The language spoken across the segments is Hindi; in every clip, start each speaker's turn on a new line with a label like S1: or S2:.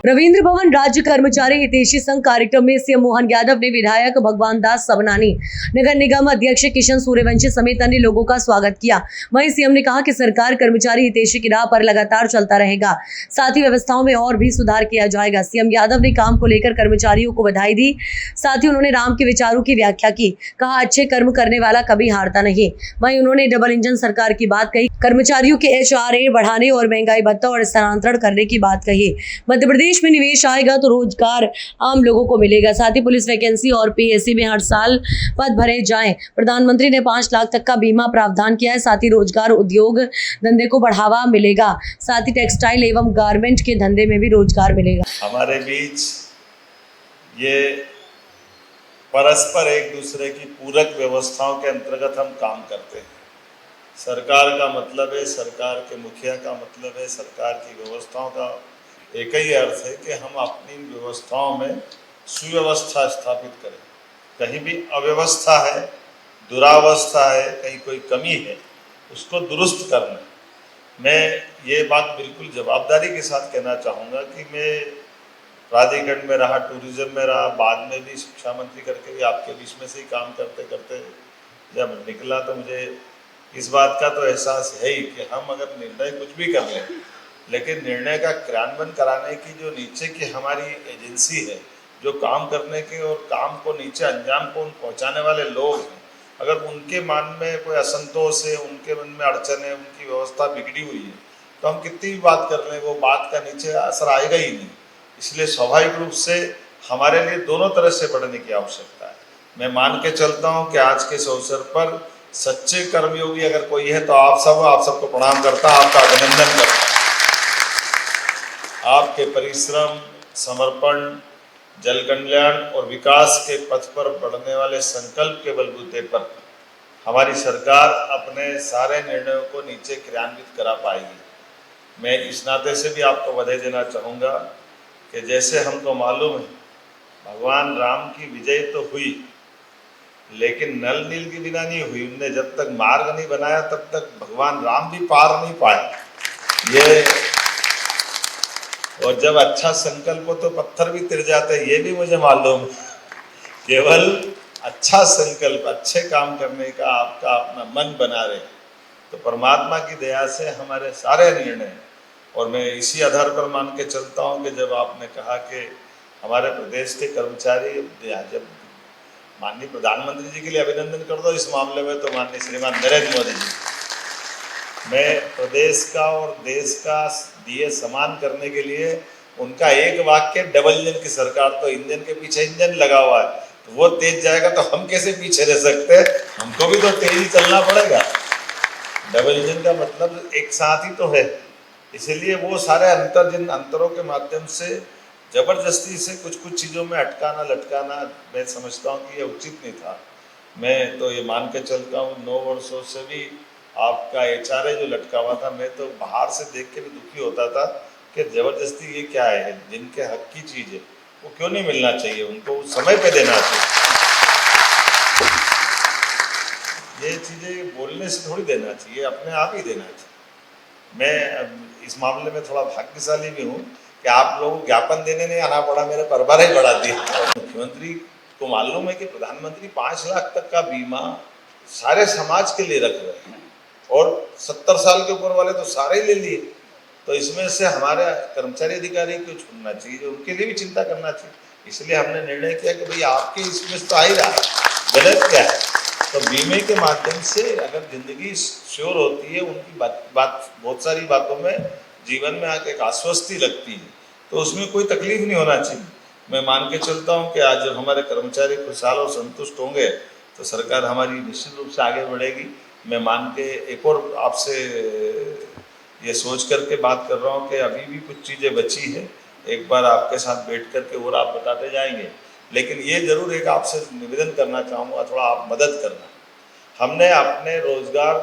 S1: रविंद्र भवन राज्य कर्मचारी हितैषी संघ कार्यक्रम में सीएम मोहन यादव ने विधायक भगवान दास सबनानी, नगर निगम अध्यक्ष किशन सूर्यवंशी समेत अन्य लोगों का स्वागत किया। वहीं सीएम ने कहा कि सरकार कर्मचारी हितैषी की राह पर लगातार चलता रहेगा, साथ ही व्यवस्थाओं में और भी सुधार किया जाएगा। सीएम यादव ने काम को लेकर कर्मचारियों को बधाई दी, साथ ही उन्होंने राम के विचारों की व्याख्या की। कहा, अच्छे कर्म करने वाला कभी हारता नहीं। वहीं उन्होंने डबल इंजन सरकार की बात कही, कर्मचारियों के HRA बढ़ाने और महंगाई भत्ता और स्थानांतरण करने की बात कही। मध्य प्रदेश में निवेश आएगा तो रोजगार आम लोगों को मिलेगा। साथ ही पुलिस वैकेंसी और PSC में हर साल पद भरे जाएं। प्रधानमंत्री ने 5 लाख तक का बीमा प्रावधान किया है। साथ ही रोजगार उद्योग धंधे को बढ़ावा मिलेगा। साथ ही टेक्सटाइल एवं गारमेंट के धंधे में भी रोजगार मिलेगा।
S2: हमारे बीच ये परस्पर एक दूसरे की पूरक व्यवस्थाओं के अंतर्गत हम काम करते हैं। सरकार का मतलब है, सरकार के मुखिया का मतलब है, सरकार की व्यवस्थाओं का एक ही अर्थ है कि हम अपनी व्यवस्थाओं में सुव्यवस्था स्थापित करें। कहीं भी अव्यवस्था है, दुरावस्था है, कहीं कोई कमी है, उसको दुरुस्त करना। मैं ये बात बिल्कुल जवाबदारी के साथ कहना चाहूँगा कि मैं प्राधिकरण में रहा, टूरिज्म में रहा, बाद में भी शिक्षा मंत्री करके भी आपके बीच में से ही काम करते करते जब निकला तो मुझे इस बात का तो एहसास है ही कि हम अगर निर्णय कुछ भी कर लें, लेकिन निर्णय का क्रियान्वयन कराने की जो नीचे की हमारी एजेंसी है, जो काम करने के और काम को नीचे अंजाम को पहुंचाने वाले लोग हैं, अगर उनके मन में कोई असंतोष है, उनके मन में अड़चन है, उनकी व्यवस्था बिगड़ी हुई है, तो हम कितनी भी बात कर लें, वो बात का नीचे असर आएगा ही नहीं। इसलिए स्वाभाविक रूप से हमारे लिए दोनों तरह से बढ़ने की आवश्यकता है। मैं मान के चलता हूँ कि आज के इस अवसर पर सच्चे कर्मयोगी अगर कोई है तो आप सबको प्रणाम करता, आपका अभिनंदन करता। आपके परिश्रम, समर्पण, जल कल्याण और विकास के पथ पर बढ़ने वाले संकल्प के बलबूते पर हमारी सरकार अपने सारे निर्णयों को नीचे क्रियान्वित करा पाएगी। मैं इस नाते से भी आपको बधाई देना चाहूँगा कि जैसे हमको मालूम है भगवान राम की विजय तो हुई, लेकिन नल नील के बिना नहीं हुई। उनने जब तक मार्ग नहीं बनाया तब तक भगवान राम भी पार नहीं पाए। ये और जब अच्छा संकल्प हो तो पत्थर भी तिर जाते हैं, ये भी मुझे मालूम है। केवल अच्छा संकल्प, अच्छे काम करने का आपका अपना मन बना रहे तो परमात्मा की दया से हमारे सारे निर्णय, और मैं इसी आधार पर मान के चलता हूँ कि जब आपने कहा कि हमारे प्रदेश के कर्मचारी, जब माननीय प्रधानमंत्री जी के लिए अभिनंदन कर दो इस मामले में, तो माननीय श्रीमान नरेंद्र मोदी जी, मैं प्रदेश का और देश का दिए समान करने के लिए उनका एक वाक्य, डबल इंजन की सरकार, तो इंजन के पीछे इंजन लगा हुआ है, तो वो तेज जाएगा तो हम कैसे पीछे रह सकते हैं? हमको भी तो तेज ही चलना पड़ेगा। डबल इंजन का मतलब एक साथ ही तो है। इसलिए वो सारे अंतरों के माध्यम से जबरदस्ती से कुछ चीज़ों में अटकाना लटकाना मैं समझता हूँ कि ये उचित नहीं था। मैं तो ये मान के चलता हूँ 9 वर्षों से भी आपका HRA जो लटका हुआ था, मैं तो बाहर से देख के भी दुखी होता था कि जबरदस्ती ये क्या है, जिनके हक की चीज़ है वो क्यों नहीं मिलना चाहिए, उनको समय पे देना चाहिए। ये चीज़ें बोलने से थोड़ी देना चाहिए, अपने आप ही देना चाहिए। मैं इस मामले में थोड़ा भाग्यशाली भी हूँ कि आप लोगों को ज्ञापन देने नहीं आना पड़ा, मेरे परिवार ही बढ़ा दिया। मुख्यमंत्री को मालूम है कि प्रधानमंत्री 5 लाख तक का बीमा सारे समाज के लिए रख रहे हैं और 70 साल के ऊपर वाले तो सारे ले लिए, तो इसमें से हमारे कर्मचारी अधिकारी को छूटना चाहिए, जो उनके लिए भी चिंता करना चाहिए। इसलिए हमने निर्णय किया कि भाई आपके इसमें तो आ ही रहा है, गलत क्या है, तो बीमे के माध्यम से अगर जिंदगी श्योर होती है, उनकी बात बहुत सारी बातों में जीवन में आके एक आश्वस्ति लगती है, तो उसमें कोई तकलीफ नहीं होना चाहिए। मैं मान के चलता हूँ कि आज जब हमारे कर्मचारी खुशहाल और संतुष्ट होंगे तो सरकार हमारी निश्चित रूप से आगे बढ़ेगी। मैं मान के एक और आपसे ये सोच करके बात कर रहा हूँ कि अभी भी कुछ चीज़ें बची है, एक बार आपके साथ बैठ करके और आप बताते जाएंगे, लेकिन ये जरूर एक आपसे निवेदन करना चाहूँगा, थोड़ा आप मदद करना। हमने अपने रोजगार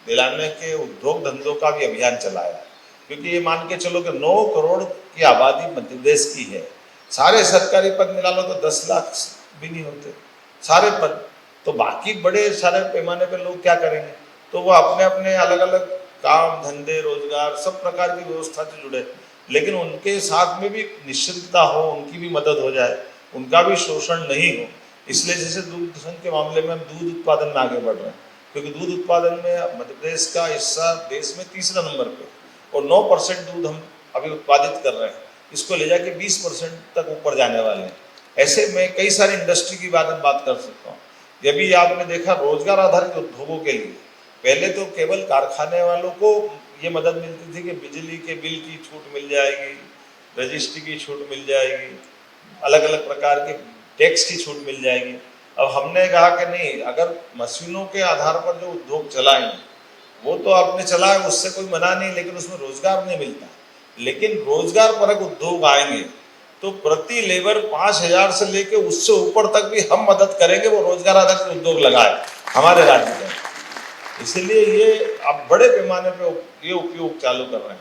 S2: दिलाने के उद्योग धंधों का भी अभियान चलाया, क्योंकि ये मान के चलो कि 9 करोड़ की आबादी मध्य प्रदेश की है। सारे सरकारी पद मिला लो तो 10 लाख भी नहीं होते सारे पद, तो बाकी बड़े सारे पैमाने पर लोग क्या करेंगे? तो वो अपने अपने अलग अलग काम धंधे रोजगार सब प्रकार की व्यवस्था से जुड़े। लेकिन उनके साथ में भी निश्चितता हो, उनकी भी मदद हो जाए, उनका भी शोषण नहीं हो। इसलिए जैसे दूध संघ के मामले में हम दूध उत्पादन में आगे बढ़ रहे हैं, क्योंकि दूध उत्पादन में मध्य प्रदेश का हिस्सा देश में तीसरा नंबर पे और 9% दूध हम अभी उत्पादित कर रहे हैं। इसको ले जाके 20% तक ऊपर जाने वाले हैं। ऐसे में कई सारी इंडस्ट्री की बात कर सकता हूँ। ये भी आपने देखा रोजगार आधारित उद्योगों के लिए पहले तो केवल कारखाने वालों को ये मदद मिलती थी कि बिजली के बिल की छूट मिल जाएगी, रजिस्ट्री की छूट मिल जाएगी, अलग अलग प्रकार के टैक्स की छूट मिल जाएगी। अब हमने कहा कि नहीं, अगर मशीनों के आधार पर जो उद्योग चलाएंगे वो तो आपने चलाए, उससे कोई मना नहीं, लेकिन उसमें रोजगार नहीं मिलता। लेकिन रोजगार परक उद्योग आएंगे तो प्रति लेबर 5,000 से लेके उससे ऊपर तक भी हम मदद करेंगे, वो रोजगार आधारित उद्योग लगाए हमारे राज्य में। इसलिए ये अब बड़े पैमाने पे ये उपयोग चालू कर रहे हैं।